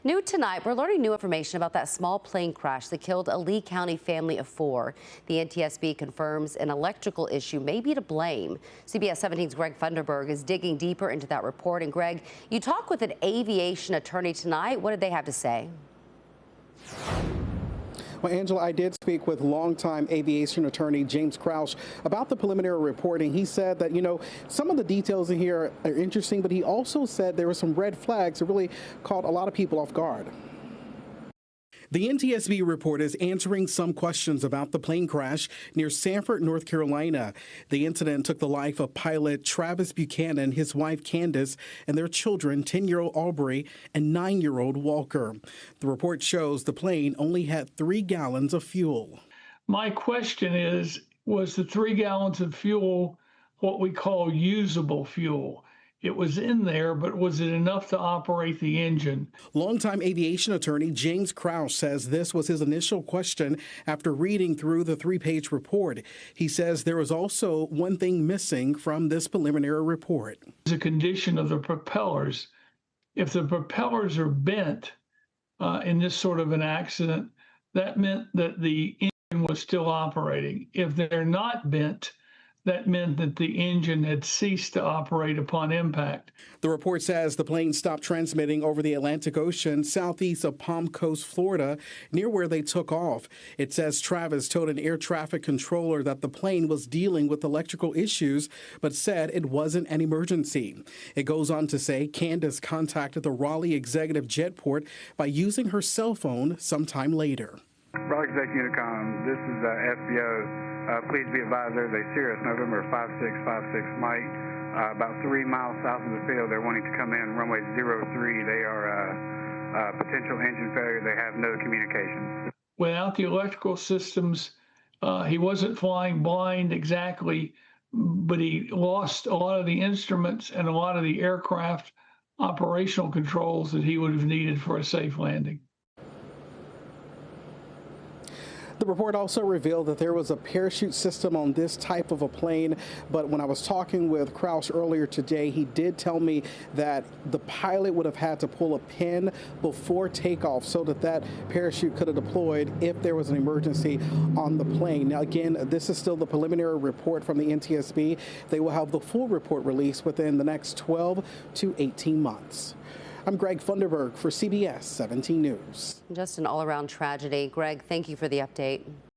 New tonight, we're learning new information about that small plane crash that killed a Lee County family of 4. The NTSB confirms an electrical issue may be to blame. CBS 17's Greg Funderburg is digging deeper into that report. And Greg, you talk with an aviation attorney tonight. What did they have to say? Well, Angela, I did speak with longtime aviation attorney James Krause about the preliminary reporting. He said that, some of the details in here are interesting, but he also said there were some red flags that really caught a lot of people off guard. The NTSB report is answering some questions about the plane crash near Sanford, North Carolina. The incident took the life of pilot Travis Buchanan, his wife Candace, and their children, 10-year-old Aubrey and 9-year-old Walker. The report shows the plane only had 3 gallons of fuel. My question is, was the 3 gallons of fuel what we call usable fuel? It was in there, but was it enough to operate the engine? Longtime aviation attorney James Krause says this was his initial question after reading through the 3-page report. He says there was also one thing missing from this preliminary report. The condition of the propellers. If the propellers are bent in this sort of an accident, that meant that the engine was still operating. If they're not bent, that meant that the engine had ceased to operate upon impact. The report says the plane stopped transmitting over the Atlantic Ocean southeast of Palm Coast, Florida, near where they took off. It says Travis told an air traffic controller that the plane was dealing with electrical issues, but said it wasn't an emergency. It goes on to say Candace contacted the Raleigh Executive Jetport by using her cell phone sometime later. Raleigh Executive Unicom, this is FBO. Please be advised there's a Cirrus November 5656 Mike about 3 miles south of the field. They're wanting to come in runway 03. They are potential engine failure. They have no communications. Without the electrical systems, he wasn't flying blind exactly, but he lost a lot of the instruments and a lot of the aircraft operational controls that he would have needed for a safe landing. The report also revealed that there was a parachute system on this type of a plane, but when I was talking with Krause earlier today, he did tell me that the pilot would have had to pull a pin before takeoff so that parachute could have deployed if there was an emergency on the plane. Now, again, this is still the preliminary report from the NTSB. They will have the full report released within the next 12 to 18 months. I'm Greg Funderburg for CBS 17 News. Just an all-around tragedy. Greg, thank you for the update.